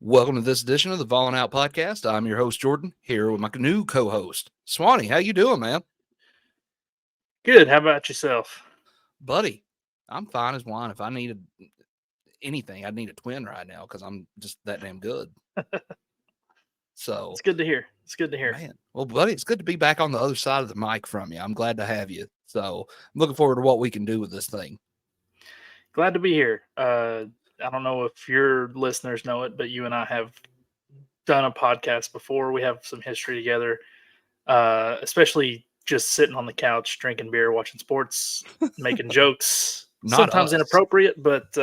Welcome to this edition of the Vawlin Out podcast. I'm your host, Jordan, here with my new co-host, Swanny. How you doing, man? Good. How about yourself? Buddy, I'm fine as wine. If I needed anything, I'd need a twin right now because I'm just that damn good. So, It's good to hear. It's good to hear. man, well, buddy, it's good to be back on the other side of the mic from you. I'm glad to have you. So, I'm looking forward to what we can do with this thing. Glad to be here. I don't know if your listeners know it, but you and I have done a podcast before. We have some history together, especially just sitting on the couch, drinking beer, watching sports, making jokes. Not Sometimes us. inappropriate, but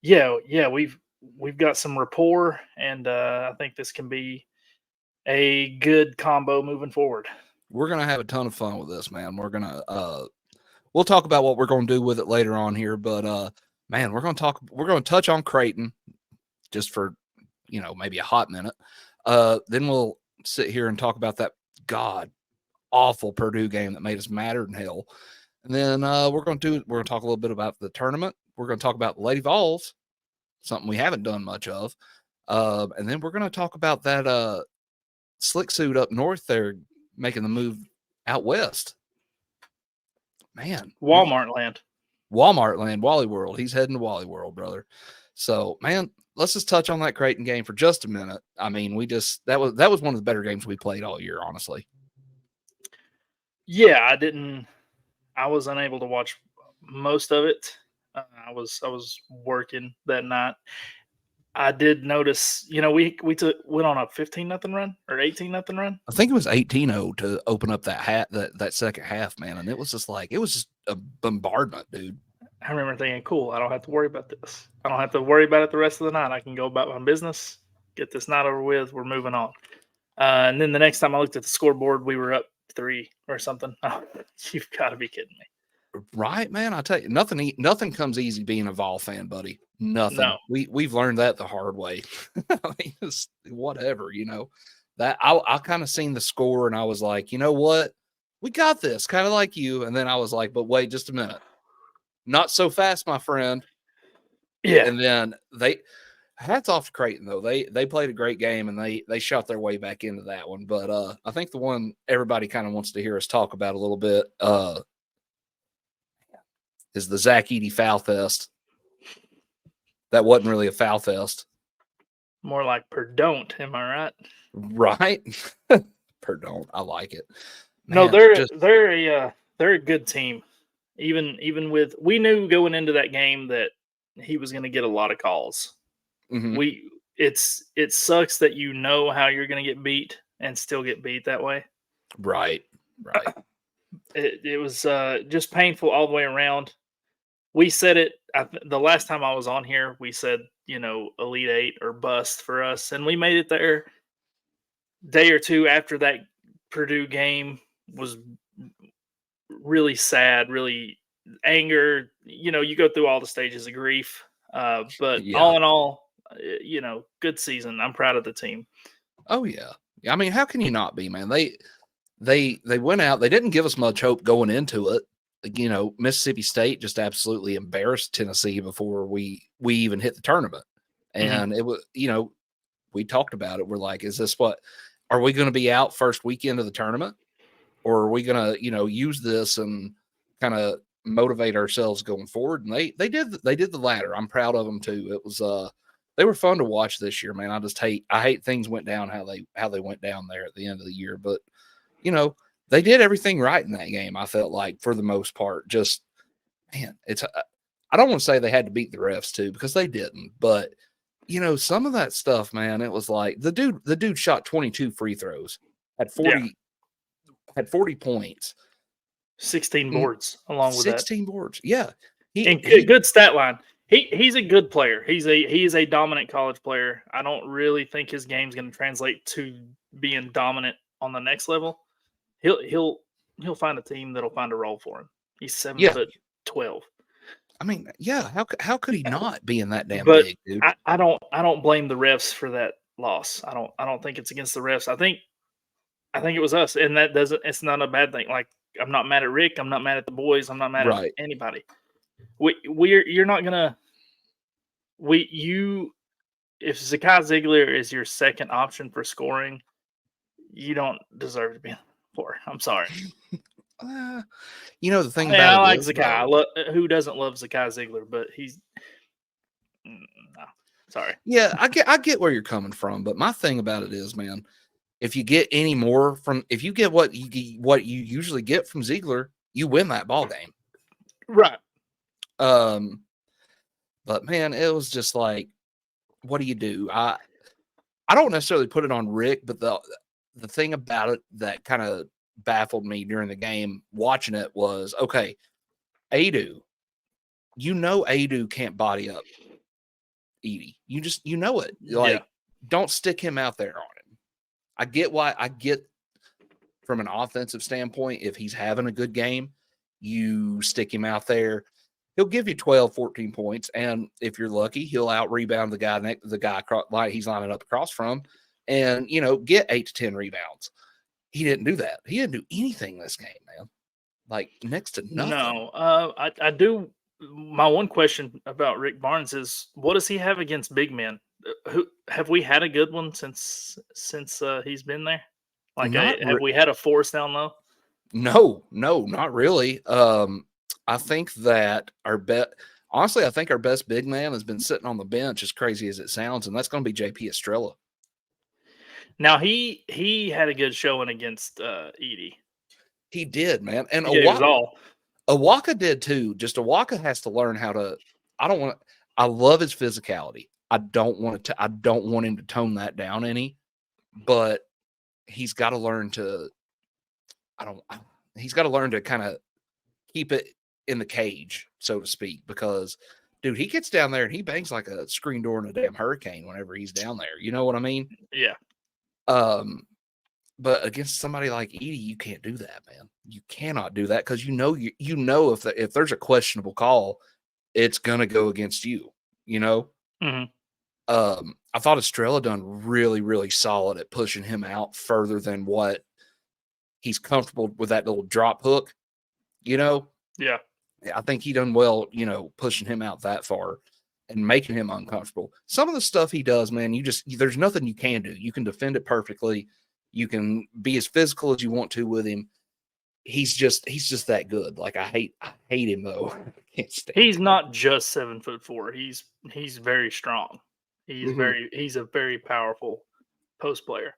yeah, we've got some rapport, and I think this can be a good combo moving forward. We're gonna have a ton of fun with this, man. We'll talk about what we're gonna do with it later on here, but man, we're gonna touch on Creighton just for maybe a hot minute. Then we'll sit here and talk about that god awful Purdue game that made us madder than hell. And then we're gonna talk a little bit about the tournament. We're gonna talk about the Lady Vols, something we haven't done much of. And then we're gonna talk about that slick suit up north there making the move out west. Man, Walmart land. Wally World. He's heading to Wally World, brother. So, man, let's just touch on that Creighton game for just a minute. I mean, that was one of the better games we played all year, honestly. Yeah, I was unable to watch most of it. I was working that night. I did notice, we went on a 15-0 run or 18-0 run. I think it was 18-0 to open up that second half, man, and it was just a bombardment, dude. I remember thinking, cool, I don't have to worry about this. I don't have to worry about it the rest of the night. I can go about my business, get this night over with. We're moving on. And then the next time I looked at the scoreboard, we were up 3 or something. Oh, you've got to be kidding me. Right, man. I tell you, nothing comes easy being a Vol fan, buddy. Nothing. No. We've learned that the hard way. I mean, it's whatever, that I kind of seen the score and I was like, you know what? We got this, kind of like you. And then I was like, but wait just a minute. Not so fast, my friend. Yeah. And then hats off to Creighton though. They played a great game and they shot their way back into that one. But I think the one everybody kind of wants to hear us talk about a little bit is the Zach Edey foul fest. That wasn't really a foul fest. More like perdon't, am I right? Right? Perdon't. I like it. Man, no, they're a good team. Even with, we knew going into that game that he was going to get a lot of calls. Mm-hmm. It sucks that you know how you're going to get beat and still get beat that way. Right. It was just painful all the way around. We said it the last time I was on here. We said, Elite 8 or bust for us, and we made it there. Day or two after that Purdue game was really sad, really anger. You go through all the stages of grief, but yeah. All in all, good season. I'm proud of the team. Oh yeah. I mean, how can you not be, man? They went out. They didn't give us much hope going into it. Mississippi State just absolutely embarrassed Tennessee before we even hit the tournament. And it was, we talked about it. We're like, are we going to be out first weekend of the tournament? Or are we going to, use this and kind of motivate ourselves going forward? And they did the latter. I'm proud of them too. It was, they were fun to watch this year, man. I hate things went down how they went down there at the end of the year, but they did everything right in that game. I felt like for the most part, just, man, I don't want to say they had to beat the refs too, because they didn't, but some of that stuff, man, it was like the dude shot 22 free throws, had 40 points, 16 boards along with 16 boards. Yeah. Good stat line. He's a good player. He is a dominant college player. I don't really think his game's going to translate to being dominant on the next level. He'll find a team that'll find a role for him. He's 7'12". I mean, yeah. How could he not be in that damn but big, dude? I don't blame the refs for that loss. I don't think it's against the refs. I think it was us, and it's not a bad thing. Like, I'm not mad at Rick. I'm not mad at the boys. I'm not mad at anybody. You're not gonna. if Zakai Ziegler is your second option for scoring, you don't deserve to be on the floor. I'm sorry. The thing I about it like is, Zakai. Who doesn't love Zakai Ziegler? But he's no, sorry. yeah, I get where you're coming from, but my thing about it is, man, if you get any more if you get what you usually get from Ziegler, you win that ball game. Right. But man, it was just like, what do you do? I don't necessarily put it on Rick, but the thing about it that kind of baffled me during the game watching it was, okay, Adu, Adu can't body up Edie. You know it. Like, don't stick him out there on him. I get from an offensive standpoint, if he's having a good game, you stick him out there. He'll give you 12, 14 points. And if you're lucky, he'll out rebound the guy he's lining up across from and, get 8 to 10 rebounds. He didn't do that. He didn't do anything this game, man. Like, next to nothing. No, I do. My one question about Rick Barnes is, what does he have against big men? Who have we had a good one since he's been there? Like, have we had a force down low? No, not really. I think that honestly, I think our best big man has been sitting on the bench, as crazy as it sounds, and that's going to be JP Estrella. Now he had a good showing against Edie. He did, man, and Awaka did too. Just Awaka has to learn how to. I love his physicality. I don't want him to tone that down any, but he's got to learn to. He's got to learn to kind of keep it in the cage, so to speak, because dude, he gets down there and he bangs like a screen door in a damn hurricane whenever he's down there. You know what I mean? Yeah. But against somebody like Edie, you can't do that, man. You cannot do that because you know if there's a questionable call, it's gonna go against you. Mm-hmm. I thought Estrella done really, really solid at pushing him out further than what he's comfortable with, that little drop hook. Yeah, I think he done well, pushing him out that far and making him uncomfortable. Some of the stuff he does, man, there's nothing you can do. You can defend it perfectly. You can be as physical as you want to with him. He's just that good. Like, I hate him though. He's not just 7'4". He's very strong. He's a very powerful post player,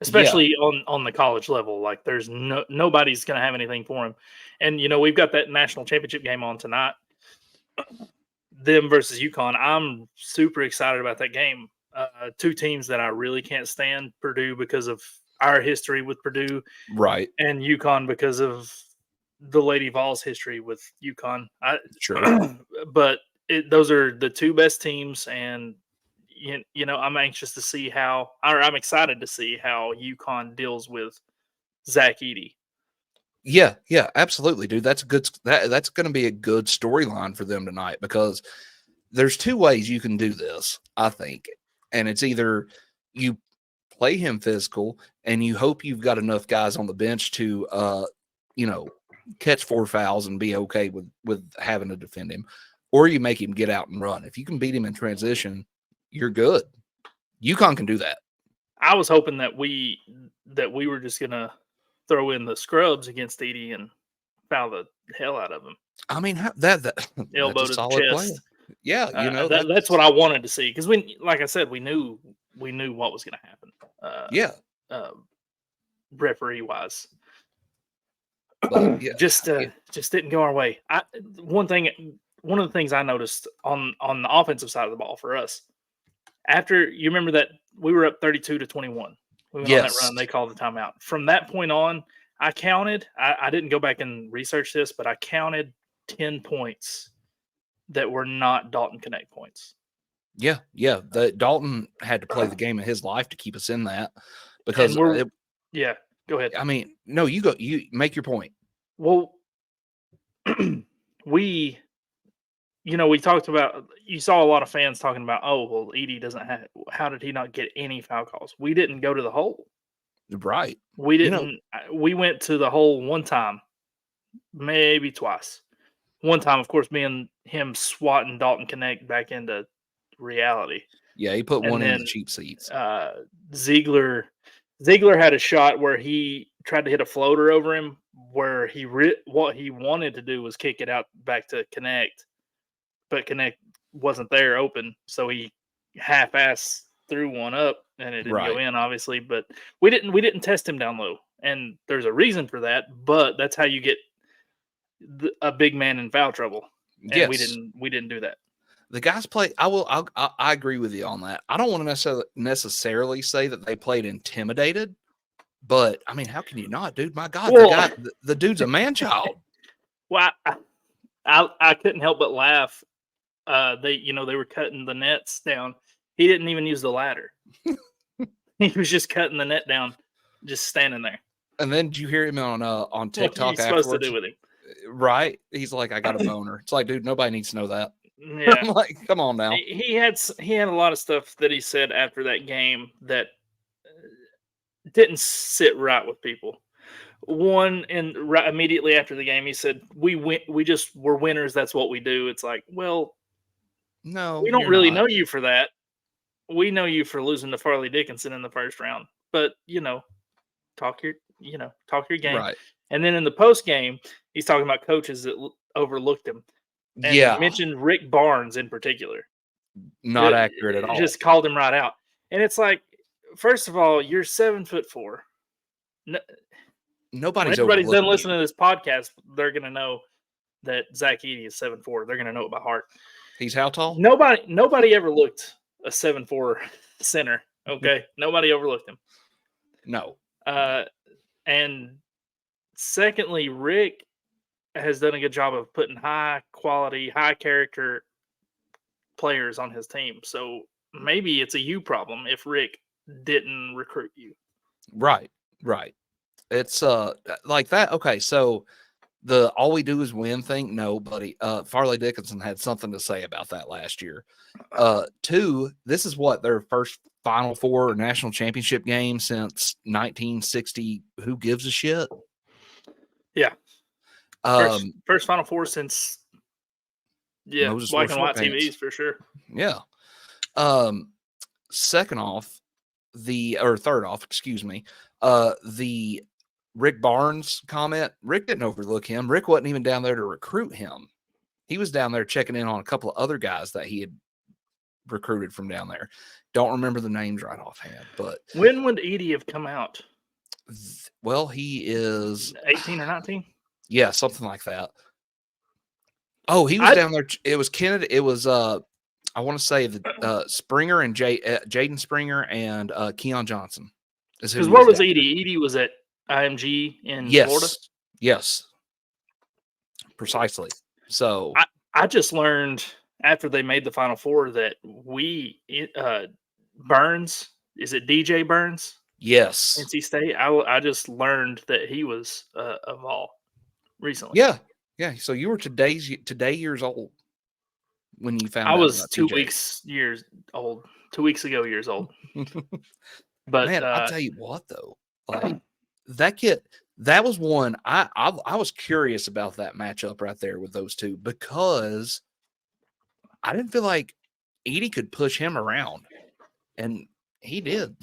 especially on the college level. Like, there's nobody's going to have anything for him. And we've got that national championship game on tonight. Them versus UConn. I'm super excited about that game. Two teams that I really can't stand, Purdue because of our history with Purdue, right, and UConn because of the Lady Vols history with UConn. Sure. But those are the two best teams, and I'm anxious to see I'm excited to see how UConn deals with Zach Edey. Yeah, absolutely, dude. That's going to be a good storyline for them tonight, because there's two ways you can do this, I think. And it's either you play him physical and you hope you've got enough guys on the bench to, catch 4 fouls and be okay with having to defend him, or you make him get out and run. If you can beat him in transition, you're good. UConn can do that. I was hoping that we were just going to throw in the scrubs against Edey and foul the hell out of him. I mean, that elbow to the chest. Play. Yeah, that's what I wanted to see, because like I said, we knew what was going to happen. Referee wise, just didn't go our way. One of the things I noticed on the offensive side of the ball for us, after, you remember that we were up 32-21. We went on that run. They called the timeout. From that point on, I counted. I didn't go back and research this, but I counted 10 points that were not Dalton Connect points. Yeah. The Dalton had to play the game of his life to keep us in that, because go ahead. I mean, no, you make your point. Well, we talked about, you saw a lot of fans talking about, oh, well, Edey doesn't have, how did he not get any foul calls? We didn't go to the hole. Right. We didn't. We went to the hole one time, maybe twice. One time, of course, me and him swatting Dalton Connect back into reality. Yeah, he put And one in then the cheap seats. Ziegler had a shot where he tried to hit a floater over him, where what he wanted to do was kick it out back to Connect, but Connect wasn't there open, so he half-ass threw one up, and it didn't go Right. in, obviously. But we didn't test him down low, and there's a reason for that. But that's how you get a big man in foul trouble, and we Yes. didn't do that. The guys play. I agree with you on that. I don't want to necessarily say that they played intimidated, but I mean, how can you not, dude? My God, Well, the dude's a man child. well, I couldn't help but laugh. They were cutting the nets down. He didn't even use the ladder. He was just cutting the net down, just standing there. And then did you hear him on What are you TikTok supposed to afterwards? do with him? Right? He's like, I got a boner. It's like, dude, nobody needs to know that. Yeah, I'm like, come on now. he had a lot of stuff that he said after that game that didn't sit right with people. One, and right immediately after the game, he said, we're winners. That's what we do. It's like, well, No, we don't you're really not. know you for that. We know you for losing to Farley Dickinson in the first round, but talk your game. Right. And then in the post game, he's talking about coaches that overlooked him, and Yeah. mentioned Rick Barnes in particular. Not accurate at all. Just called him right out. And it's like, first of all, you're 7'4". No, Nobody's when everybody's done overlooking listening you. to this podcast, they're gonna know that Zach Edey is 7'4". They're gonna know it by heart. He's how tall? Nobody ever looked a 7'4" center. Okay, nobody overlooked him. No. And secondly, Rick has done a good job of putting high quality, high character players on his team. So maybe it's a you problem if Rick didn't recruit you. Right. It's like that. Okay, so the all we do is win thing. No, buddy. Farley Dickinson had something to say about that last year. Two, this is what their first Final Four national championship game since 1960. Who gives a shit? Yeah. First Final Four since Moses black and white Short TVs for sure. Yeah. Second off, third off, excuse me. The Rick Barnes comment. Rick didn't overlook him. Rick wasn't even down there to recruit him. He was down there checking in on a couple of other guys that he had recruited from down there. Don't remember the names right offhand, but when would Edey have come out? Well, he is 18 or 19. Yeah, something like that. Oh, he was down there. It was Kennedy. It was I want to say that Springer and Jaden Springer and Keon Johnson. Because where was Edey? Edey was at IMG in Florida. Yes, precisely. So I just learned after they made the Final Four that Burns, is it DJ Burns? Yes, NC State. I just learned that he was a Vol recently. Yeah. So you were today years old when you found out. I was about 2 TJ. weeks years old. 2 weeks ago, years old. But man, I'll tell you what though, like that kid. That was one I was curious about that matchup right there with those two because I didn't feel like Edey could push him around, and he did.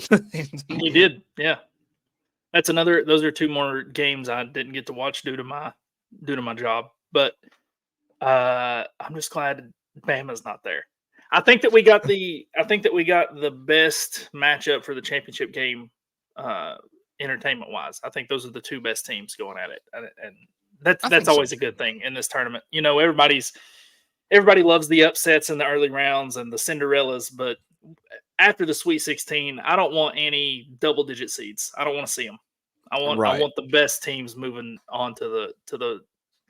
he did, yeah. That's another. Those are two more games I didn't get to watch due to my job. But I'm just glad Bama's not there. I think that we got the best matchup for the championship game. Entertainment wise, I think those are the two best teams going at it, and that's always a good thing in this tournament. Everybody loves the upsets in the early rounds and the Cinderellas, but after the Sweet 16, I don't want any double-digit seeds. I don't want to see them. I want the best teams moving on to the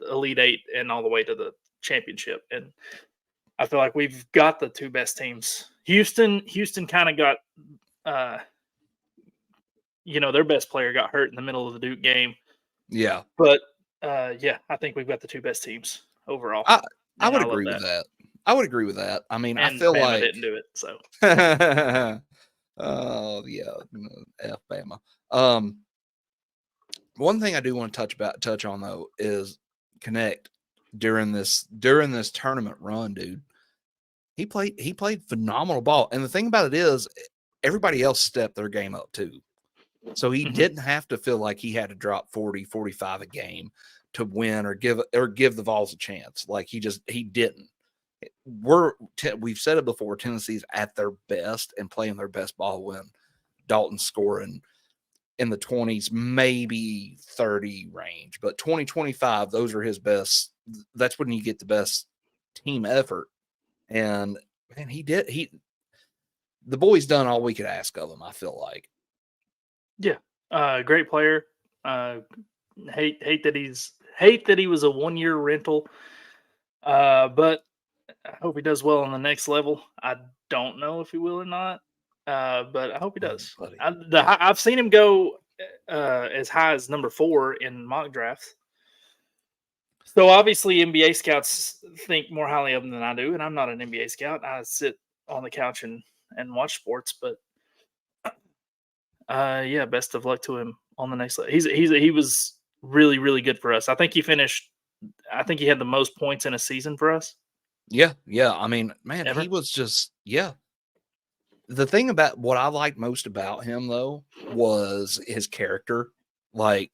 Elite Eight and all the way to the championship. And I feel like we've got the two best teams. Houston kind of got their best player got hurt in the middle of the Duke game. Yeah. But, I think we've got the two best teams overall. I would agree with that. I would agree with that. I mean, I feel Bama like didn't do it, so. Oh, yeah. F Bama. One thing I do want to touch on, though, is Connect during this tournament run, dude. He played phenomenal ball. And the thing about it is everybody else stepped their game up too. So he didn't have to feel like he had to drop 40, 45 a game to win or give the Vols a chance. Like he didn't. We've said it before, Tennessee's at their best and playing their best ball when Dalton's scoring in the 20s, maybe 30 range, but 20-25, those are his best. That's when you get the best team effort. And man, the boy's done all we could ask of him, I feel like. Yeah. Great player. Hate that he was a 1-year rental. But I hope he does well on the next level. I don't know if he will or not. But I hope he does. I've seen him go as high as number 4 in mock drafts. So obviously NBA scouts think more highly of him than I do, and I'm not an NBA scout. I sit on the couch and watch sports, but yeah, best of luck to him on the next level. He was really, really good for us. I think he had the most points in a season for us. Yeah. I mean, man, he was just The thing about what I liked most about him though was his character. Like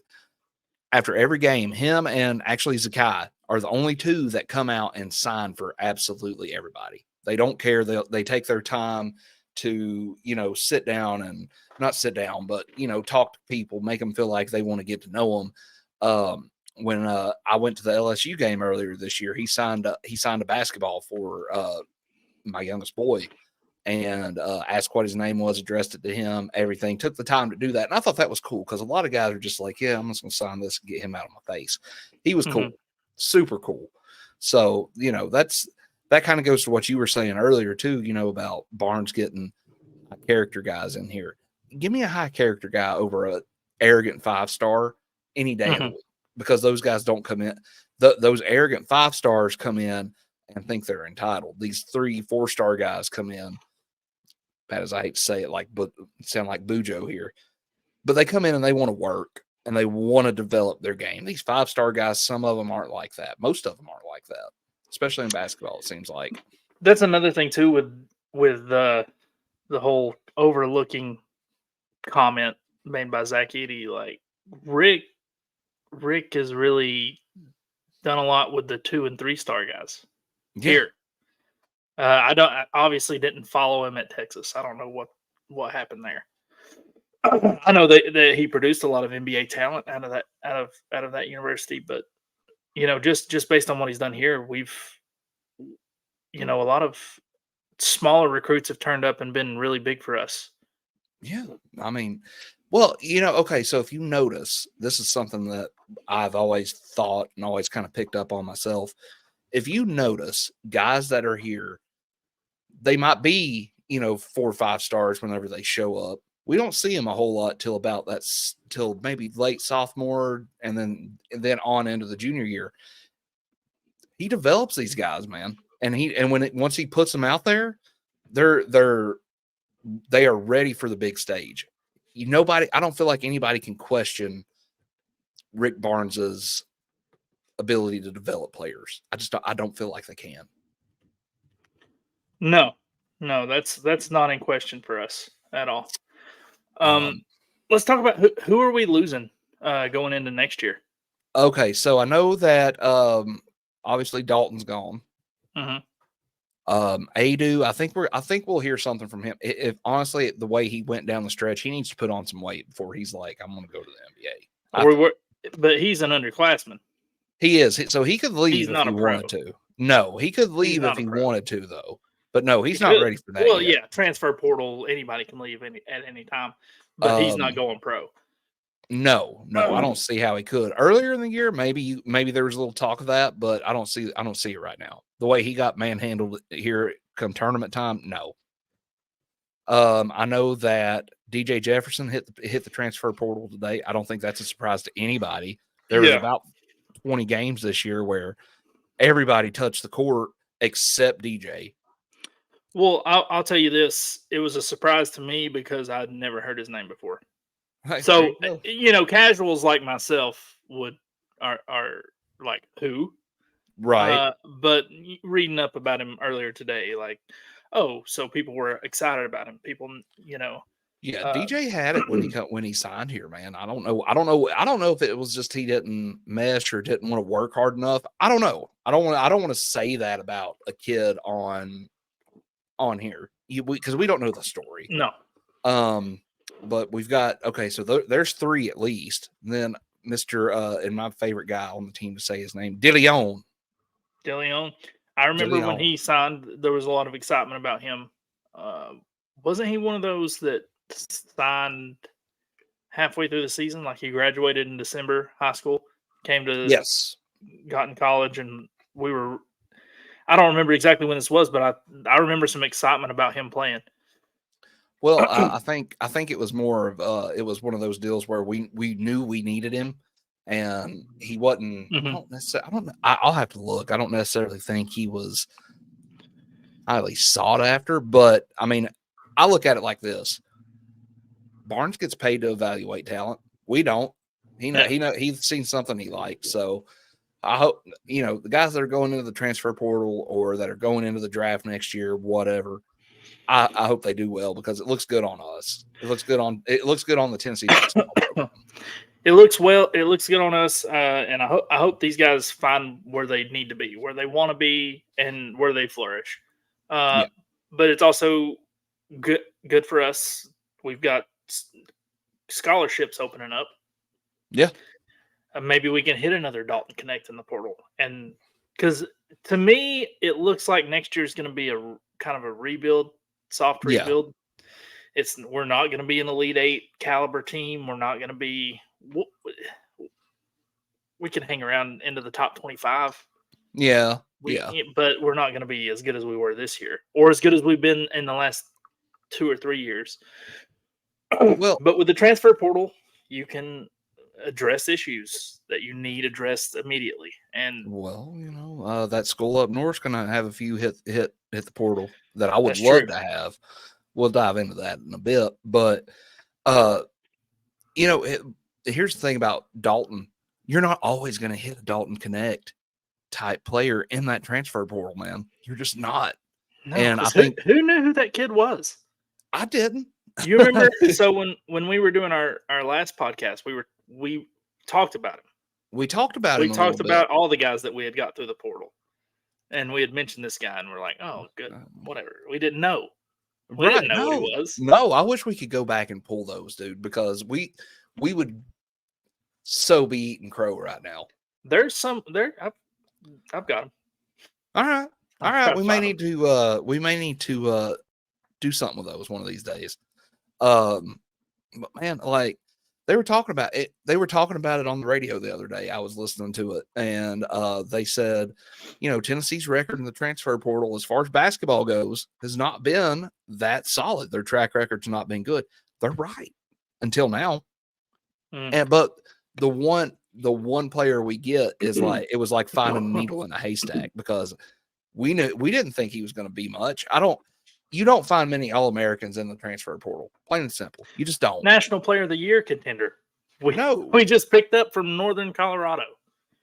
after every game, him and actually Zakai are the only two that come out and sign for absolutely everybody. They don't care. They take their time to, sit down and not sit down, but, talk to people, make them feel like they want to get to know them. When I went to the LSU game earlier this year, he signed a basketball for my youngest boy and asked what his name was, addressed it to him, everything. Took the time to do that. And I thought that was cool because a lot of guys are just like, yeah, I'm just going to sign this and get him out of my face. He was cool, super cool. So, that kind of goes to what you were saying earlier too, about Barnes getting character guys in here. Give me a high character guy over a arrogant 5-star any day of the week, because those guys don't come in. Those arrogant 5-stars come in and think they're entitled. These 3-4-star guys come in, bad as I hate to say it, sound like Bujo here, but they come in and they want to work and they want to develop their game. These 5-star guys, some of them aren't like that. Most of them aren't like that, especially in basketball. It seems like that's another thing too with the whole overlooking comment made by Zach Edey. Like Rick has really done a lot with the 2 and 3-star guys here. I obviously didn't follow him at Texas. I don't know what happened there. I know that he produced a lot of NBA talent out of that university, but just based on what he's done here, we've a lot of smaller recruits have turned up and been really big for us. Yeah, I mean, well, okay. So if you notice, this is something that I've always thought and always kind of picked up on myself. If you notice, guys that are here, they might be, 4 or 5 stars whenever they show up. We don't see them a whole lot till maybe late sophomore and then on into the junior year. He develops these guys, man, and once he puts them out there, they are ready for the big stage. I don't feel like anybody can question Rick Barnes's ability to develop players. I don't feel like they can. No, that's not in question for us at all. Let's talk about who are we losing going into next year. Okay, so I know that obviously Dalton's gone. Adu, I think we'll hear something from him. If honestly, the way he went down the stretch, he needs to put on some weight before he's like, I'm going to go to the NBA. But he's an underclassman. He is, so he could leave if he wanted to. No, he could leave if he wanted to, though. But no, he's not ready for that. Well, yet. Yeah, transfer portal, anybody can leave at any time, but he's not going pro. No, I don't see how he could. Earlier in the year, maybe there was a little talk of that, but I don't see it right now. The way he got manhandled here come tournament time, no. I know that DJ Jefferson hit the transfer portal today. I don't think that's a surprise to anybody. There was about 20 games this year where everybody touched the court except DJ. Well, I'll tell you this. It was a surprise to me because I'd never heard his name before. So, casuals like myself are like, who? Right. But reading up about him earlier today, like, oh, so people were excited about him. People, Yeah, uh, DJ had it when he signed here, man. I don't know if it was just he didn't mesh or didn't want to work hard enough. I don't know. I don't want to say that about a kid on here. Because we don't know the story. no, But we've got okay, so there's 3 at least. And then Mr. And my favorite guy on the team to say his name, DeLeon. DeLeon. I remember when DeLeon. he signed, there was a lot of excitement about him. Uh, wasn't he one of those that signed halfway through the season? Like he graduated in December high school, Yes. got in college, and we were. I don't remember exactly when this was, but I remember some excitement about him playing. Well, I think it was more of it was one of those deals where we knew we needed him, and he wasn't. I Mhm. don't necessarily. I don't. I'll have to look. I don't necessarily think he was highly sought after, but I mean, I look at it like this: Barnes gets paid to evaluate talent. We don't. Yeah, He's seen something he likes. So I hope the guys that are going into the transfer portal or that are going into the draft next year, whatever. I hope they do well because it looks good on us. It looks good on the Tennessee basketball program. it looks well. It looks good on us, and I hope these guys find where they need to be, where they want to be, and where they flourish. Uh, Yeah. but it's also good for us. We've got scholarships opening up. Yeah. Maybe we can hit another Dalton Connect in the portal, and because to me it looks like next year is going to be a kind of a rebuild, soft Yeah. rebuild. We're not going to be an Elite Eight caliber team. We're not going to be. We can hang around into the top 25. Yeah. Yeah. But we're not going to be as good as we were this year, or as good as we've been in the last 2 or 3 years. Well, But with the transfer portal, you can address issues that you need addressed immediately. And that school up north's gonna have a few hit the portal that I would that's love true. to have. We'll dive into that in a bit, but uh, here's the thing about Dalton: you're not always gonna hit a Dalton Connect type player in that transfer portal, man. You're just not. No, And I because think who knew who that kid was? I didn't. You remember? So when we were doing our last podcast, we talked about him. We talked about We him a little talked bit. about all the guys that we had got through the portal, and we had mentioned this guy, and we're like, oh, good, whatever. We didn't know. We didn't know who he was. No, I wish we could go back and pull those, dude, because we would so be eating crow right now. There's some there. I've got him. All right. I'll try to We may need to do something with those one of these days. But man, like they were talking about it. They were talking about it on the radio the other day. I was listening to it, and they said, Tennessee's record in the transfer portal as far as basketball goes has not been that solid. Their track record's not been good. They're right until now. But the one player we get is like it was like finding a needle in a haystack because we didn't think he was going to be much. You don't find many All-Americans in the transfer portal. Plain and simple. You just don't. National Player of the Year contender. No. We just picked up from Northern Colorado.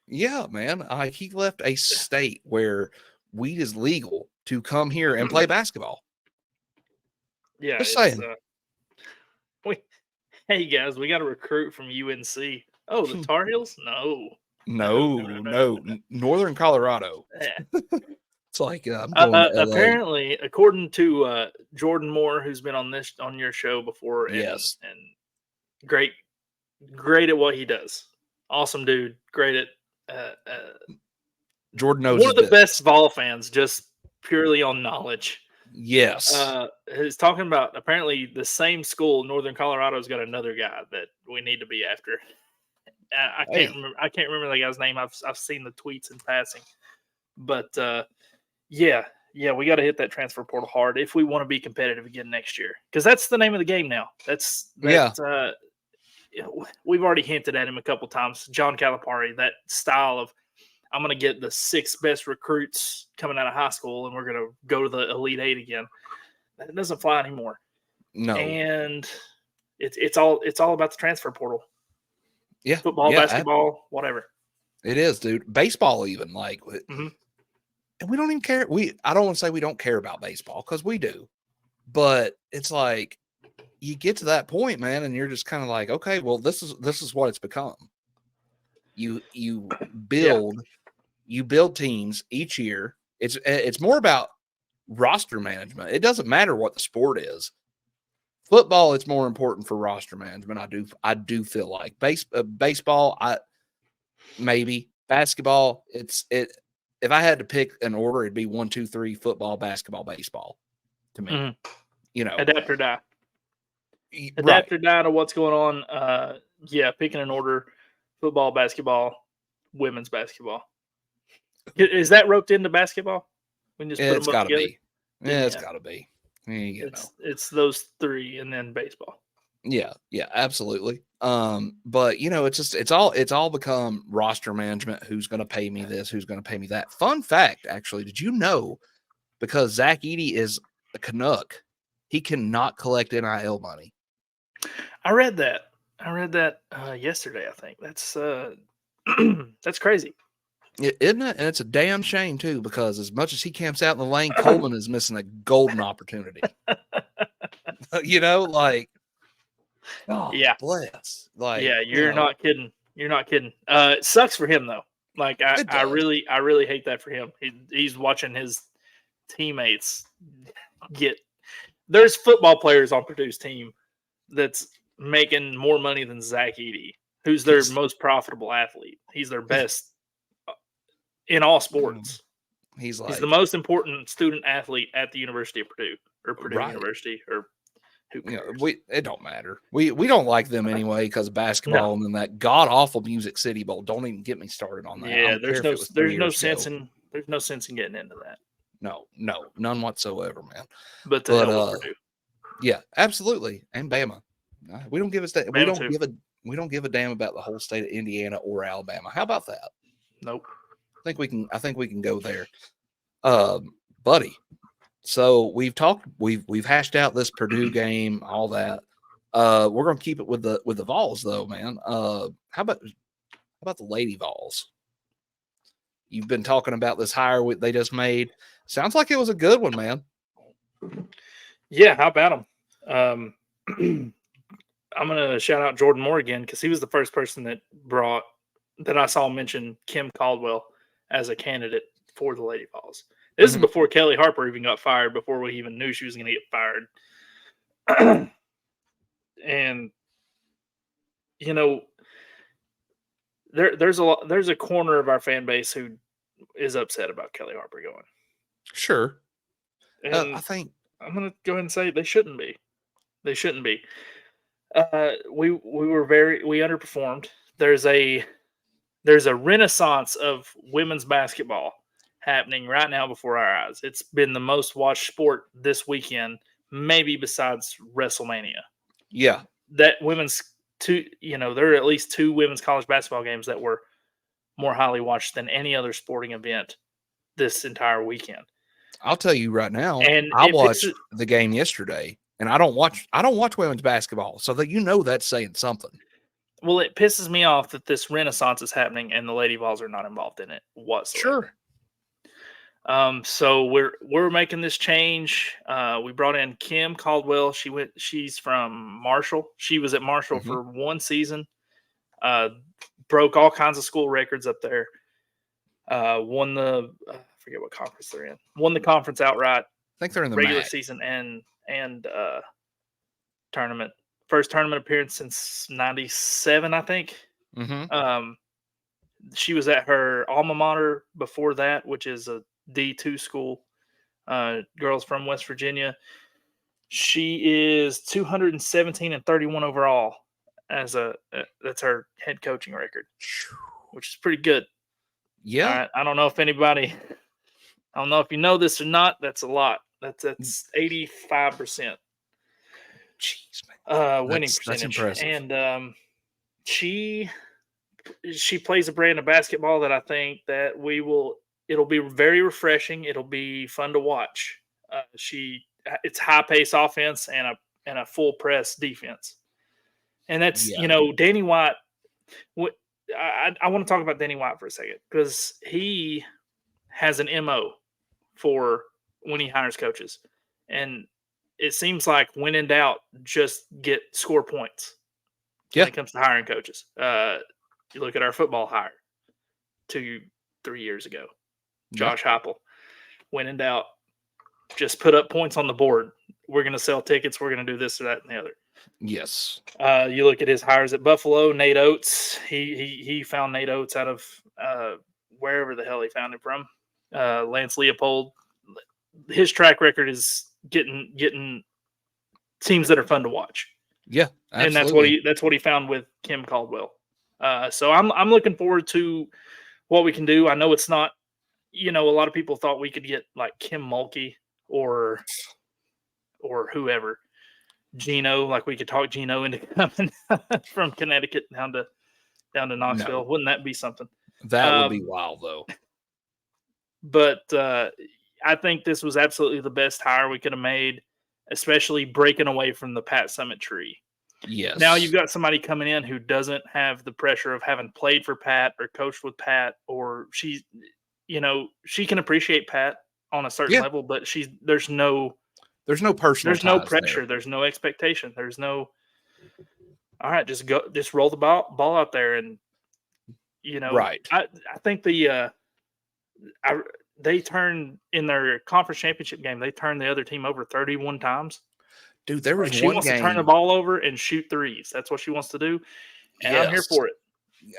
Yeah, man. He left a state where weed is legal to come here and play basketball. Yeah. Just saying. Hey guys, we got a recruit from UNC. Oh, the Tar Heels? No. Northern Colorado. Yeah. It's like I'm going to LA. Apparently, according to Jordan Moore, who's been on your show before, and great at what he does. Awesome dude. Great at Jordan knows one of the best Vol fans, just purely on knowledge. Yes. He's talking about apparently the same school, Northern Colorado's got another guy that we need to be after. I can't remember the guy's name. I've seen the tweets in passing, but yeah, we got to hit that transfer portal hard if we want to be competitive again next year, because that's the name of the game now. We've already hinted at him a couple times. John Calipari, that style of I'm going to get the 6 best recruits coming out of high school, and we're going to go to the Elite Eight again. That doesn't fly anymore. No, and it's all about the transfer portal. Yeah, football, basketball, whatever. It is, dude. Baseball, even like, Mhm. and we don't even care. I don't want to say we don't care about baseball because we do, but it's like you get to that point, man, and you're just kind of like, okay, well, this is what it's become. You build teams each year. It's more about roster management. It doesn't matter what the sport is. Football, it's more important for roster management. I do feel like baseball. Maybe basketball. If I had to pick an order, it'd be 1, 2, 3: football, basketball, baseball. To me, Mhm. you know, Adapt or die. right? Adapt or die to what's going on. Picking an order: football, basketball, women's basketball. Is that roped into basketball? We can just put them It's both got to together. be. Then It's yeah, got to be. You know. it's those three and then baseball. Yeah, absolutely. But it's all become roster management. Who's going to pay me this? Who's going to pay me that? Fun fact, actually, did you know? Because Zach Edey is a Canuck, he cannot collect NIL money. I read that. Yesterday. I think that's that's crazy. Isn't it? And it's a damn shame too, because as much as he camps out in the lane, Coleman is missing a golden opportunity. Like, oh, Yeah, bless. Like, yeah. You're not kidding. You're not kidding. It sucks for him though. Like it does. I really hate that for him. He's watching his teammates get. There's football players on Purdue's team that's making more money than Zach Edey, who's their He's most profitable athlete. He's their best in all mm, sports. he's He's the like, most important student athlete at the University of Purdue or Purdue right. University or who cares? It don't matter. We don't like them anyway because of No. basketball and then that god awful Music City Bowl. Don't even get me started on that. I Yeah, don't care if it was 3 years ago. there's no sense in getting into that. No, none whatsoever, man. But to But hell with Purdue. yeah, absolutely, and Bama. We don't give a Bama too. we don't give a damn about the whole state of Indiana or Alabama. How about that? Nope. I think we can go there, buddy. So we've hashed out this Purdue game, all that. We're gonna keep it with the Vols though, man. How about the Lady Vols? You've been talking about this hire they just made. Sounds like it was a good one, man. Yeah, how about him? I'm gonna shout out Jordan Moore again because he was the first person that I saw mention Kim Caldwell as a candidate for the Lady Vols. This is before Kelly Harper even got fired, before we even knew she was going to get fired. And there's a corner of our fan base who is upset about Kelly Harper going. Sure. And I think I'm going to go ahead and say they shouldn't be. They shouldn't be. We underperformed. There's a renaissance of women's basketball happening right now before our eyes. It's been the most watched sport this weekend, maybe besides WrestleMania. Yeah. That there are at least 2 women's college basketball games that were more highly watched than any other sporting event this entire weekend. I'll tell you right now, And I watched the game yesterday, and I don't watch women's basketball, so that that's saying something. Well, it pisses me off that this renaissance is happening and the Lady Vols are not involved in it whatsoever. Sure. So we're making this change. We brought in Kim Caldwell. She's from Marshall. She was at Marshall for 1 season. Broke all kinds of school records up there. Won the I forget what conference they're in. Won the conference outright. I think they're in the regular MAC. season and tournament. First tournament appearance since '97, I think. She was at her alma mater before that, which is a D2 school. Girls from West Virginia. She is 217-31 overall as that's her head coaching record, which is pretty good. Yeah. All right. I don't know if you know this or not. That's a lot. That's 85%. Jeez, man. Winning percentage. That's impressive. And she plays a brand of basketball that I think that it'll be very refreshing. It'll be fun to watch. It's high pace offense and a full press defense. And that's, Danny White, I want to talk about Danny White for a second because he has an MO for when he hires coaches. And it seems like when in doubt, just score points when it comes to hiring coaches. You look at our football hire 2-3 years ago, Josh Heupel. When in doubt, just put up points on the board. We're going to sell tickets. We're going to do this or that and the other. Yes. You look at his hires at Buffalo, Nate Oates. He found Nate Oates out of wherever the hell he found him from. Lance Leopold. His track record is getting teams that are fun to watch. Yeah, absolutely. And that's what he found with Kim Caldwell. So I'm looking forward to what we can do. I know it's not, a lot of people thought we could get like Kim Mulkey or whoever, Gino, like we could talk Gino into coming from Connecticut down to Knoxville. No. Wouldn't that be something? That would be wild though. But I think this was absolutely the best hire we could have made, especially breaking away from the Pat Summitt tree. Yes. Now you've got somebody coming in who doesn't have the pressure of having played for Pat or coached with Pat, or she can appreciate Pat on a certain level, but there's no personal, there's no pressure, there. There's no expectation, there's no. All right, just roll the ball out there, and right. I think they turned in their conference championship game. They turned the other team over 31 times. Dude, there was she wants to turn the ball over and shoot threes. That's what she wants to do, and I'm here for it.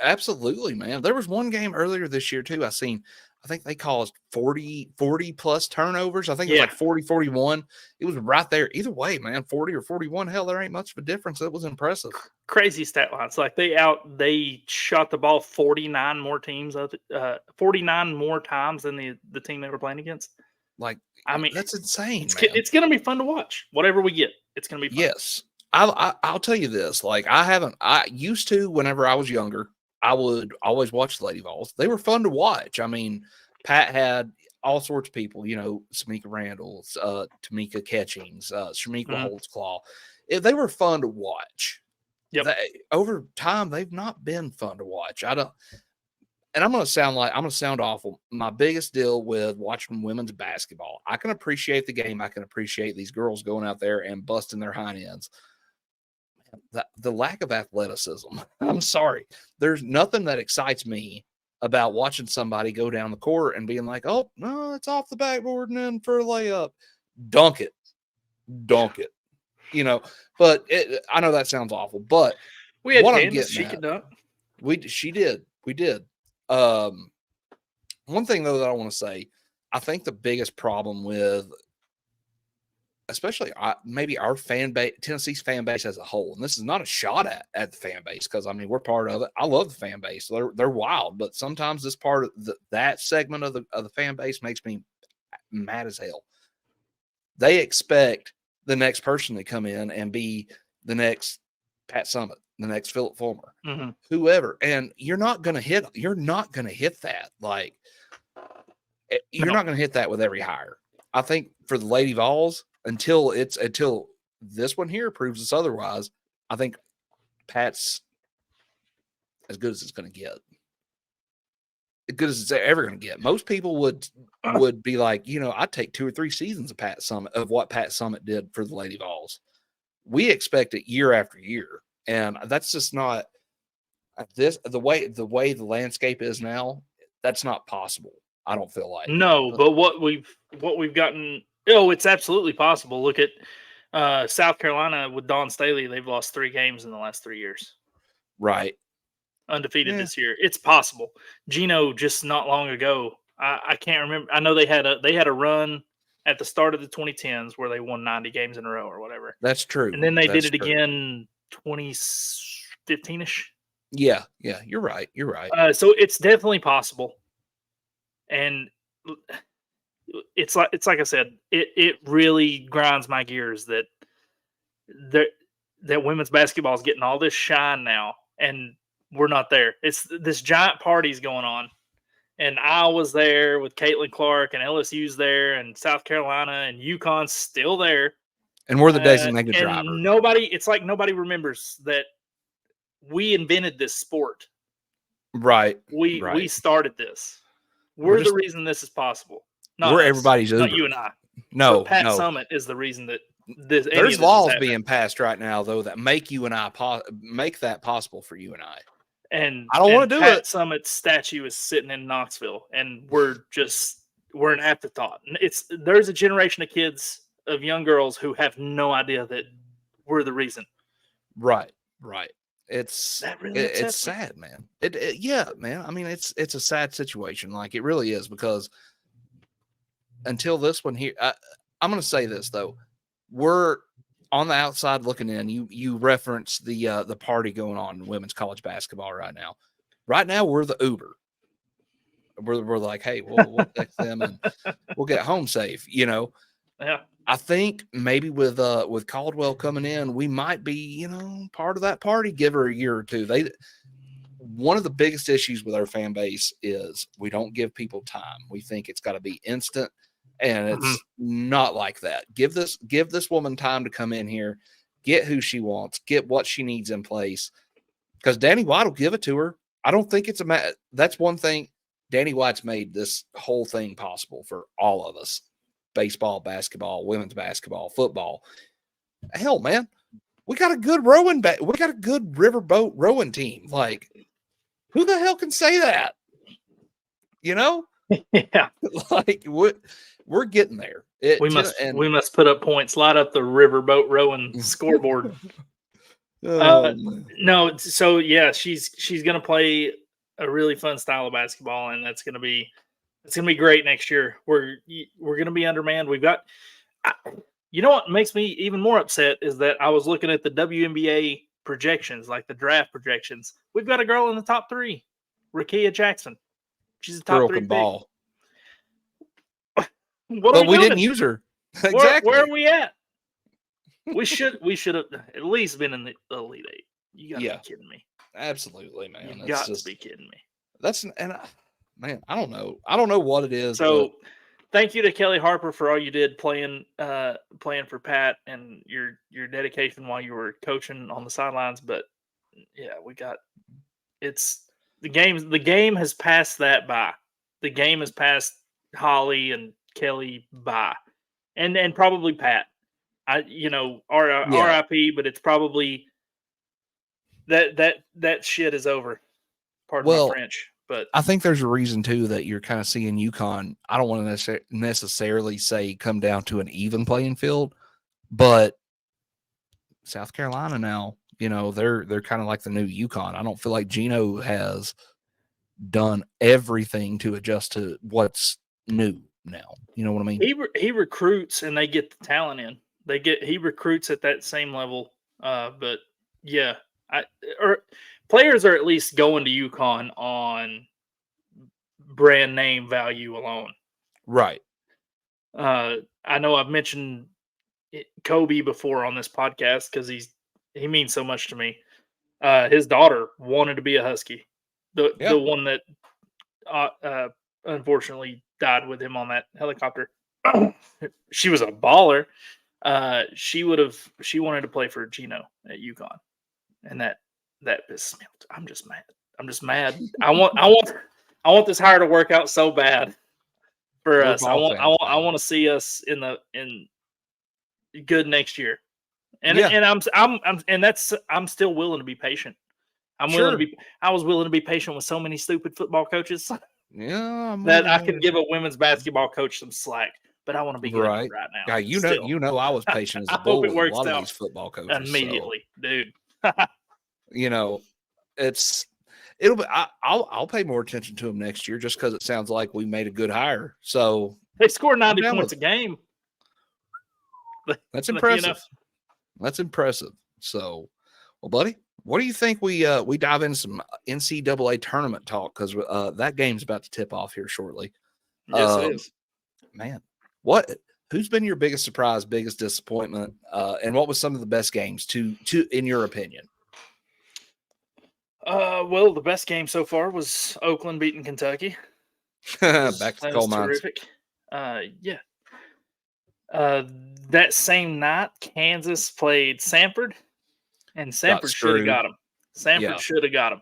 Absolutely, man. There was one game earlier this year too. I think they caused 40 plus turnovers. I think it was like 40-41. It was right there. Either way, man, 40 or 41. Hell, there ain't much of a difference. It was impressive. Crazy stat lines. Like they shot the ball 49 more times, 49 more times than the team they were playing against. Like, I mean, that's insane. It's going to be fun to watch. Whatever we get, it's going to be fun. Yes. I'll tell you this. Like, I used to, whenever I was younger, I would always watch the Lady Vols. They were fun to watch. I mean, Pat had all sorts of people, Samika Randall, Tamika Catchings, Shamika Holtzclaw. They were fun to watch. Yep. Over time, they've not been fun to watch. And I'm going to sound awful. My biggest deal with watching women's basketball, I can appreciate the game. I can appreciate these girls going out there and busting their hind ends. The lack of athleticism. I'm sorry. There's nothing that excites me about watching somebody go down the court and being like, oh, no, it's off the backboard and then for a layup. Dunk it. But I know that sounds awful, but we had Candace, she could dunk. She did. We did. One thing though that I want to say, I think the biggest problem with, especially maybe our fan base, Tennessee's fan base as a whole, and this is not a shot at the fan base because I mean we're part of it. I love the fan base; they're wild, but sometimes this part of that segment of the fan base makes me mad as hell. They expect the next person to come in and be the next Pat Summitt, the next Philip Fulmer, whoever, and you're not going to hit that. Like you're not going to hit that with every hire. I think for the Lady Vols, until this one here proves us otherwise, I think Pat's as good as it's going to get. As good as it's ever going to get. Most people would be like, I'd take 2 or 3 seasons of what Pat Summitt did for the Lady Vols. We expect it year after year, and that's just not the way the landscape is now. That's not possible. I don't feel like. No, but what we've gotten. Oh, it's absolutely possible. Look at South Carolina with Dawn Staley. They've lost 3 games in the last 3 years. Right. Undefeated this year. It's possible. Gino just not long ago. I can't remember. I know they had a run at the start of the 2010s where they won 90 games in a row or whatever. That's true. And then they did it again 2015-ish. Yeah, you're right. So it's definitely possible. And it's like I said, it really grinds my gears that women's basketball is getting all this shine now, and we're not there. It's this giant party's going on, and Iowa's there with Caitlin Clark, and LSU's there, and South Carolina and UConn's still there, and we're the designated driver. It's like nobody remembers that we invented this sport Right. We started this. We're We're the just reason this is possible. Not we're us. everybody's Not Uber. you and I. But No, Pat no. Summit is the reason that any There's of this is laws happening. being passed right now though that make you and I make that possible for you and I. And I don't want to do Pat it. Summit's statue is sitting in Knoxville, and we're an afterthought. There's a generation of kids, of young girls who have no idea that we're the reason. Right. It's That really it's upsets me. sad, man. Yeah, man. I mean, it's a sad situation. Like it really is because until this one here, I'm going to say this though, we're on the outside looking in. You reference the party going on in women's college basketball right now. Right now, we're the Uber. We're like, hey, we'll text them and we'll get home safe. You know, Yeah. I think maybe with Caldwell coming in, we might be part of that party. Give her a year or two. One of the biggest issues with our fan base is we don't give people time. We think it's got to be instant, and it's not like that. Give this woman time to come in here, get who she wants, get what she needs in place. Because Danny White will give it to her. I don't think it's that's one thing. Danny White's made this whole thing possible for all of us. Baseball, basketball, women's basketball, football. Hell, man, we got a good rowing we got a good riverboat rowing team. Like, who the hell can say that? Yeah. Like we're getting there. We must put up points. Light up the riverboat rowing scoreboard. No, so yeah, she's gonna play a really fun style of basketball, and it's gonna be great next year. We're gonna be undermanned. We've got, you know what makes me even more upset is that I was looking at the WNBA projections, like the draft projections. We've got a girl in the top 3, Rakia Jackson. She's a top girl 3 can pick. ball. But we didn't use her. Exactly. Where are we at? We should have at least been in the Elite 8. You gotta be kidding me. Absolutely, man. You got to be kidding me. Man, I don't know. I don't know what it is. So, thank you to Kelly Harper for all you did playing for Pat and your dedication while you were coaching on the sidelines. But yeah, the game has passed that by. The game has passed Holly and Kelly by, and probably Pat. RIP, but it's probably that shit is over. Pardon my French, but I think there's a reason too that you're kind of seeing UConn. I don't want to necessarily say come down to an even playing field, but South Carolina now, they're kind of like the new UConn. I don't feel like Gino has done everything to adjust to what's new now. You know what I mean? He recruits and they get the talent in. He recruits at that same level. But yeah, players are at least going to UConn on brand name value alone. Right. I know I've mentioned Kobe before on this podcast because he means so much to me. His daughter wanted to be a Husky. The one that unfortunately died with him on that helicopter. She was a baller. She wanted to play for Gino at UConn, and that pisses me off. I'm just mad. I want this hire to work out so bad for us. I want to see us in good next year. And I'm still willing to be patient. I was willing to be patient with so many stupid football coaches. Yeah, that I could give a women's basketball coach some slack, but I want to be good right now. Yeah, I was patient as a bull with a lot of these football coaches immediately, dude. I'll pay more attention to them next year just because it sounds like we made a good hire. So they score 90 points a game. That's impressive. That's impressive. So, well, buddy, what do you think we dive into some NCAA tournament talk? Because that game's about to tip off here shortly. Yes, it is. Man, who's been your biggest surprise, biggest disappointment, and what was some of the best games to in your opinion? Well, the best game so far was Oakland beating Kentucky. Back to coal mines. Terrific. Yeah. That same night, Kansas played Samford, and Samford should have got him. Samford should have got him.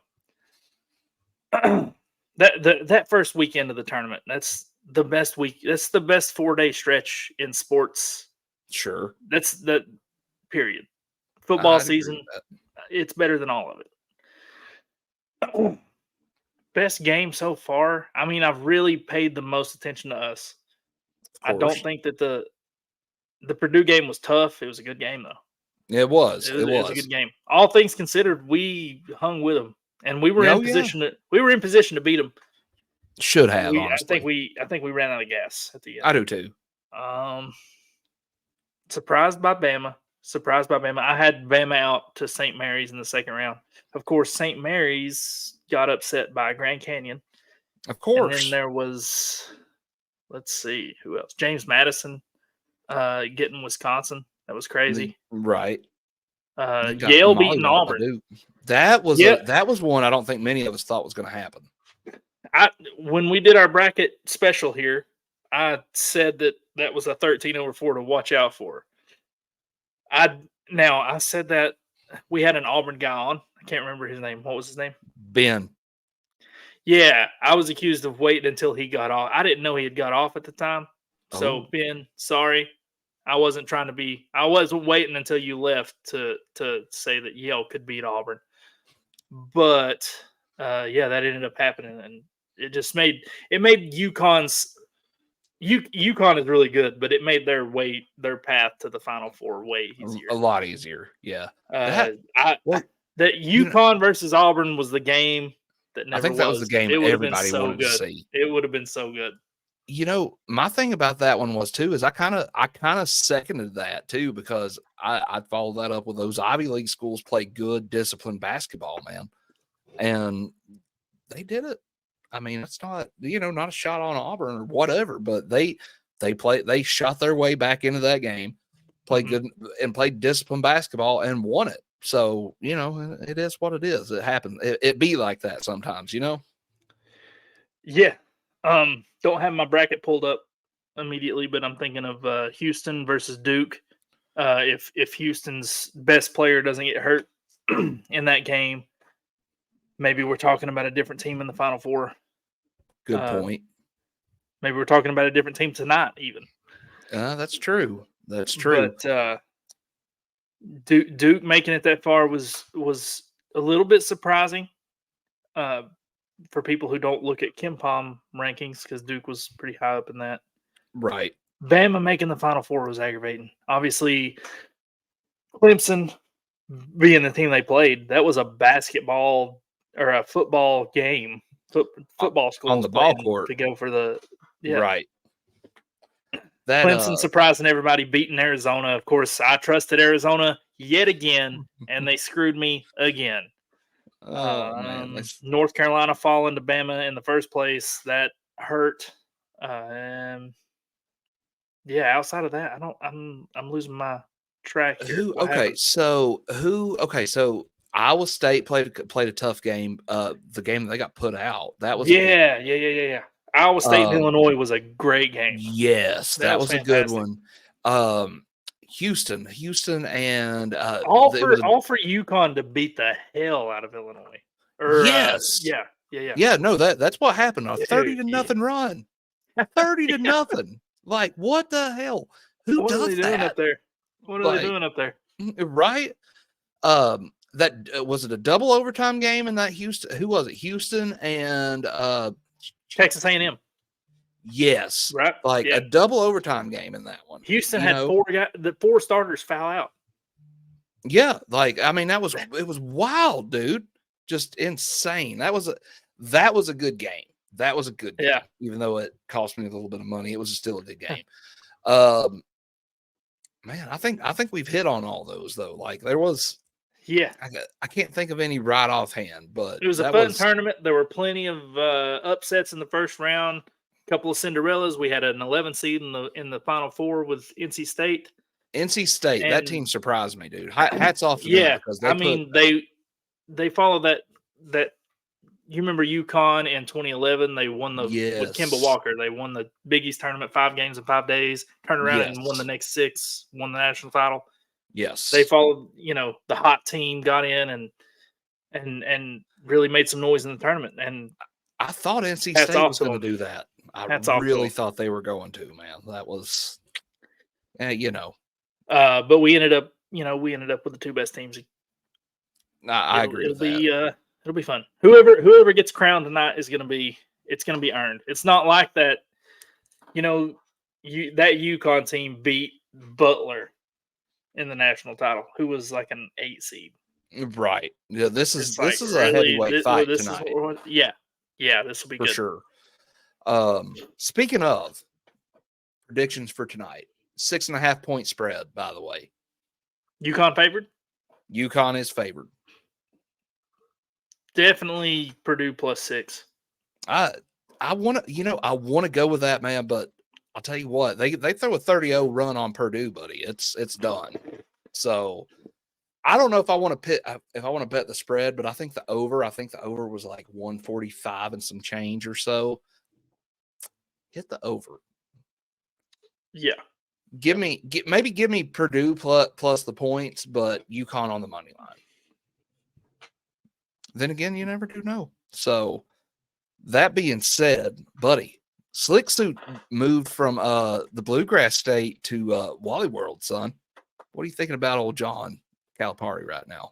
that first weekend of the tournament, that's the best week. That's the best 4-day stretch in sports. Sure. That's the period. Football I'd agree season, with that. it's better than all of it. Best game so far. I mean, I've really paid the most attention to us. Of I don't course. think that the Purdue game was tough. It was a good game though. It was. It was a good game. All things considered, we hung with them, and we were in position to beat them. Should have, honestly. I think we ran out of gas at the end. I do too. Surprised by Bama. I had Bama out to St. Mary's in the second round. Of course, St. Mary's got upset by Grand Canyon. Of course. And then there was, let's see, who else? James Madison getting Wisconsin. That was crazy. Right. Yale beating Auburn. That was one I don't think many of us thought was going to happen. When we did our bracket special here, I said that was a 13/4 to watch out for. I said that we had an Auburn guy on. I can't remember his name. What was his name? Ben. Yeah, I was accused of waiting until he got off. I didn't know he had got off at the time. So Ben, sorry. I wasn't trying to be. I wasn't waiting until you left to say that Yale could beat Auburn. But that ended up happening, and it just made UConn's. UConn is really good, but it made their path to the Final Four way easier. A lot easier, yeah. That UConn versus Auburn was the game that never. I think that was the game everybody wanted to see. It would have been so good. You know, my thing about that one was too is I kind of seconded that too, because I followed that up with those Ivy League schools play good, disciplined basketball, man, and they did it. I mean, it's not not a shot on Auburn or whatever, but they shot their way back into that game, played good and played disciplined basketball and won it. So it is what it is. It happened. It be like that sometimes, Yeah. Don't have my bracket pulled up immediately, but I'm thinking of Houston versus Duke. If Houston's best player doesn't get hurt in that game, maybe we're talking about a different team in the Final Four. Good point. Maybe we're talking about a different team tonight, even. That's true. That's true. But Duke making it that far was a little bit surprising. For people who don't look at KenPom rankings, because Duke was pretty high up in that. Right. Bama making the Final Four was aggravating. Obviously, Clemson being the team they played, that was a basketball or a football game. Football school on the ball court to go for the right. That Clemson surprising everybody, beating Arizona. Of course, I trusted Arizona yet again, and they screwed me again. North Carolina falling to Bama in the first place, that hurt. Outside of that, I'm losing my track here. So Iowa State played a tough game. The game that they got put out, that was Iowa State and Illinois was a great game. Yes, that was a good one. Houston, and all for UConn to beat the hell out of Illinois. No, that's what happened. A 30-0 run, 30-0. Like, what the hell? Who does that up there? What are they doing up there? Right. That was it a double overtime game in that Houston? Who was it? Houston and Texas A&M. Yes, right. A double overtime game in that one. Houston had four starters foul out. Yeah, it was wild, dude. Just insane. That was a good game. That was a good game. Yeah. Even though it cost me a little bit of money, it was still a good game. Man, I think we've hit on all those though. Like there was. Yeah, I can't think of any right offhand, but it was a fun tournament. There were plenty of upsets in the first round. A couple of Cinderellas. We had an 11 seed in the Final Four with NC State. That team surprised me, dude. Hats off to them. Yeah, because they followed that. You remember UConn in 2011? They won with Kemba Walker. They won the Big East tournament 5 games in 5 days. Turned around and won the next 6. Won the national title. Yes. They followed, the hot team got in, and and really made some noise in the tournament. And I thought NC hats State off was to going to them. do that. I Hats off to really them. thought they were going to, man. That was, you know, But we ended up with the two best teams. I agree with that. It'll be fun. Whoever gets crowned tonight is gonna be earned. It's not like that. That UConn team beat Butler in the national title, who was like an 8 seed. Right. Yeah, this It's is like, a really, heavyweight fight tonight. Yeah, this will be for good. sure. Speaking of predictions for tonight, 6.5 point spread, by the way. UConn favored? UConn is favored. Definitely Purdue +6. I want to go with that, man, but I'll tell you what, they throw a 30-0 run on Purdue, buddy. It's done. So I don't know if I want to bet the spread, but I think the over was like 145 and some change or so. Hit the over. Yeah. Give me Purdue plus the points, but UConn on the money line. Then again, you never do know. So that being said, buddy, Slick Suit moved from the Bluegrass State to Wally World, son. What are you thinking about old John Calipari right now?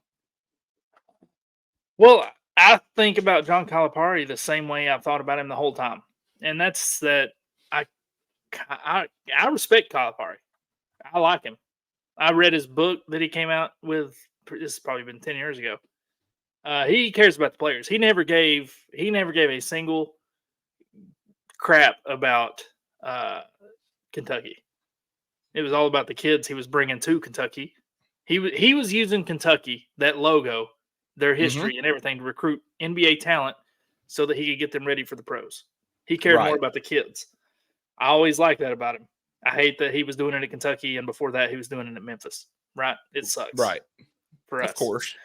Well, I think about John Calipari the same way I've thought about him the whole time, and that's that I respect Calipari. I like him. I read his book that he came out with. This has probably been 10 years ago. He cares about the players. He never gave a single crap about Kentucky. It was all about the kids he was bringing to Kentucky. He was using Kentucky, that logo, their history and everything, to recruit NBA talent so that he could get them ready for the pros. He cared more about the kids. I always liked that about him. I hate that he was doing it at Kentucky, and before that he was doing it at Memphis. Right? It sucks. Right. For us. Of course.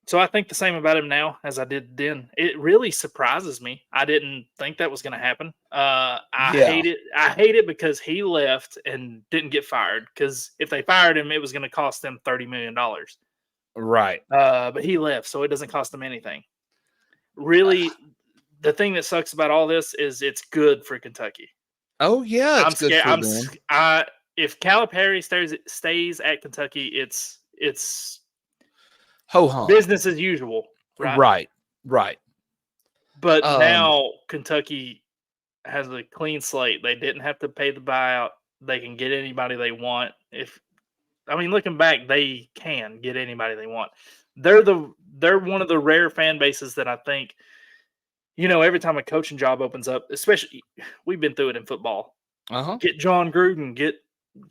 So I think the same about him now as I did then. It really surprises me. I didn't think that was going to happen. I hate it. I hate it because he left and didn't get fired. Because if they fired him, it was going to cost them $30 million. Right. But he left, so it doesn't cost them anything. Really, the thing that sucks about all this is it's good for Kentucky. Oh yeah, I'm scared. If Calipari stays at Kentucky, it's ho-hum. Business as usual. Right. But now Kentucky has a clean slate. They didn't have to pay the buyout. They can get anybody they want. Looking back, they can get anybody they want. They're one of the rare fan bases that I think, every time a coaching job opens up, especially we've been through it in football. Get John Gruden, get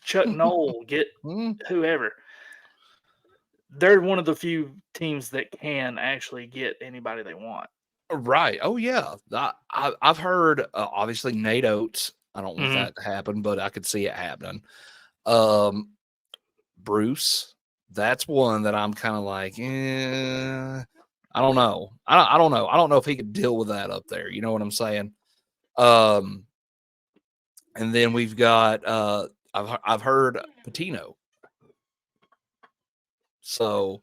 Chuck Noll, get whoever. They're one of the few teams that can actually get anybody they want. Right. Oh, yeah. I've heard, obviously, Nate Oates. I don't want that to happen, but I could see it happening. Bruce, that's one that I'm kind of like, I don't know. I don't know. I don't know if he could deal with that up there. You know what I'm saying? And then we've got, I've heard Patino. So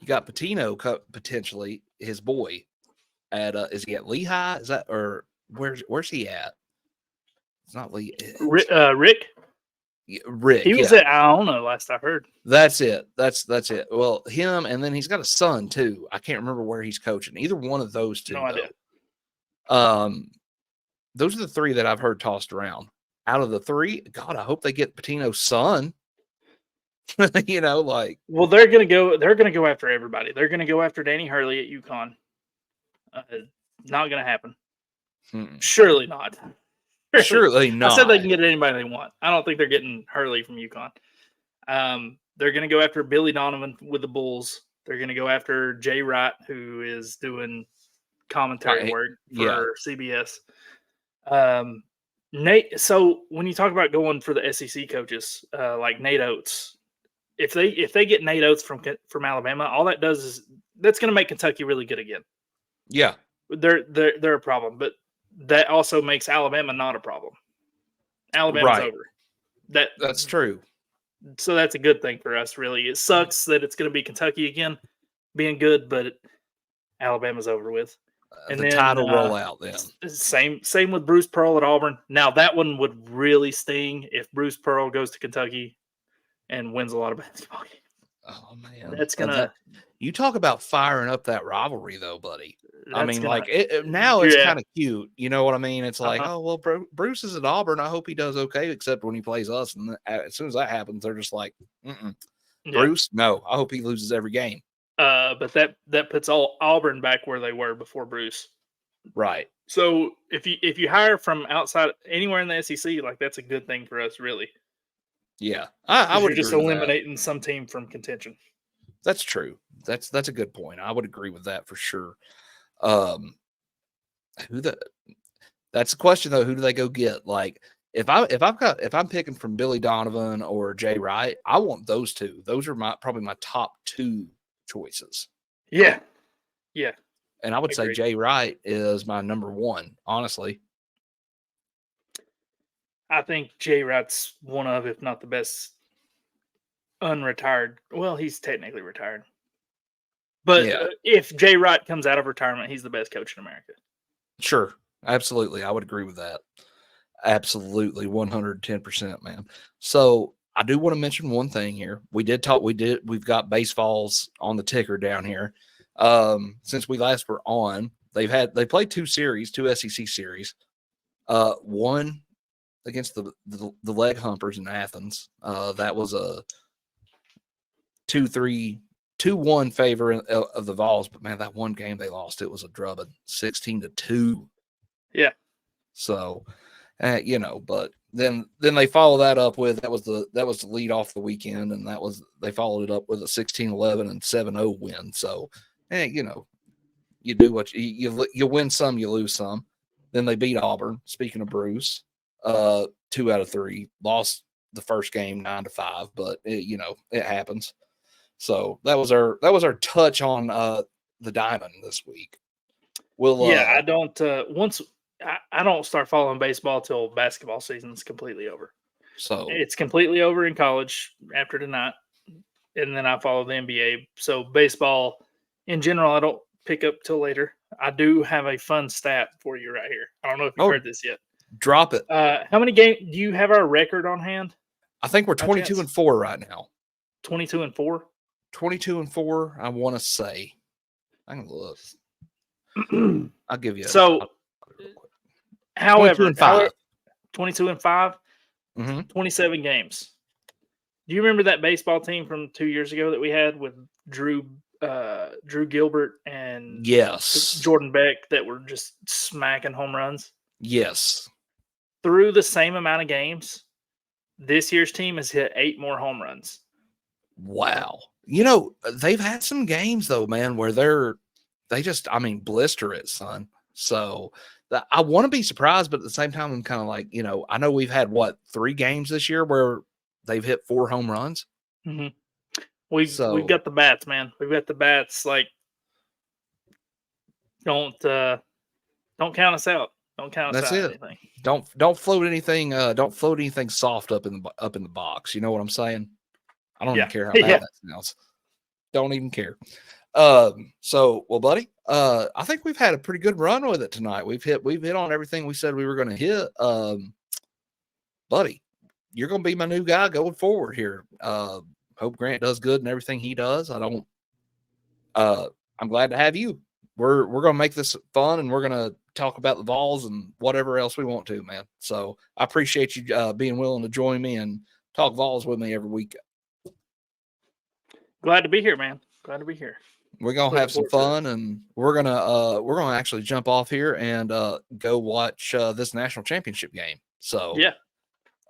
you got Patino potentially, his boy, at is he at Lehigh? Is that, or where's he at? It's not Lee. Rick. Rick. He was at Iona last I heard. That's it. That's it. Well, him, and then he's got a son too. I can't remember where he's coaching. Either one of those two. No idea. Those are the three that I've heard tossed around. Out of the three, God, I hope they get Patino's son. Well, they're gonna go after everybody. They're gonna go after Danny Hurley at UConn. Not gonna happen. Surely not. Surely not. I said they can get anybody they want. I don't think they're getting Hurley from UConn. They're gonna go after Billy Donovan with the Bulls. They're gonna go after Jay Wright, who is doing commentary work for CBS. Nate. So when you talk about going for the SEC coaches, like Nate Oates, if they get Nate Oates from Alabama, all that does is that's going to make Kentucky really good again. Yeah, they're a problem, but that also makes Alabama not a problem. Alabama's over. That's true. So that's a good thing for us, really. It sucks that it's going to be Kentucky again, being good, but Alabama's over with. And The then tide will roll out then. same with Bruce Pearl at Auburn. Now that one would really sting if Bruce Pearl goes to Kentucky and wins a lot of basketball games. Oh man, That's gonna. You talk about firing up that rivalry, though, buddy. I mean, gonna, like now it's kind of cute. You know what I mean? It's like, oh well, Bruce is at Auburn. I hope he does okay, except when he plays us. And as soon as that happens, they're just like, Bruce, no, I hope he loses every game. But that puts all Auburn back where they were before Bruce. Right. So if you hire from outside anywhere in the SEC, like that's a good thing for us, really. Yeah, I would. You're just eliminating some team from contention. That's true. That's a good point. I would agree with that for sure. That's a question though. Who do they go get? Like if I'm picking from Billy Donovan or Jay Wright, I want those two. Those are probably my top two choices. Yeah. And I would say Jay Wright is my number one, honestly. I think Jay Wright's one of, if not the best, unretired. Well, he's technically retired. But if Jay Wright comes out of retirement, he's the best coach in America. Sure. Absolutely. I would agree with that. Absolutely. 110%, man. So I do want to mention one thing here. We've got basevols on the ticker down here. Since we last were on, they played two SEC series. One against the leg humpers in Athens. That was a 2-1 favor of the Vols, but man, that one game they lost, it was a drubbing, 16-2. Yeah. So, but then they follow that up with that was the lead off the weekend, and they followed it up with a 16-11 and 7-0 win. So, you do what you win some, you lose some. Then they beat Auburn. Speaking of Bruce, 2 out of 3 lost the first game 9-5, but it happens. So that was our touch on the Diamond this week. I don't I don't start following baseball till basketball season's completely over. So it's completely over in college after tonight, and then I follow the NBA. So baseball in general, I don't pick up till later. I do have a fun stat for you right here. I don't know if you've heard this yet. Drop it. How many games do you have our record on hand? I think we're 22-4 right now. 22-4. 22-4. I want to say. I can look. I'll give you. However, 22-5. 22-5. 27 games. Do you remember that baseball team from 2 years ago that we had with Drew Gilbert and Jordan Beck that were just smacking home runs? Yes. Through the same amount of games, this year's team has hit 8 more home runs. Wow. They've had some games though, man, where they just blister it, son. So I want to be surprised, but at the same time, I'm kind of like, I know we've had 3 games this year where they've hit 4 home runs. Mm-hmm. We've got the bats, man. We've got the bats. Like, don't count us out. Don't count us out. That's it. Anything. Don't float anything. Don't float anything soft up in the box. You know what I'm saying? I don't even care how bad that smells. Don't even care. So, well, buddy, I think we've had a pretty good run with it tonight. We've hit on everything we said we were going to hit. Buddy, you're going to be my new guy going forward here. Hope Grant does good in everything he does. I'm glad to have you. We're going to make this fun, and we're going to talk about the Vols and whatever else we want to, man. So I appreciate you being willing to join me and talk Vols with me every week. Glad to be here, man. Glad to be here. We're gonna have some fun, and we're gonna actually jump off here and go watch this national championship game. So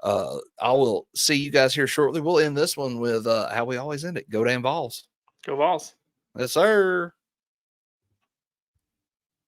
I will see you guys here shortly. We'll end this one with how we always end it. Go damn Vols. Go Vols. Yes, sir.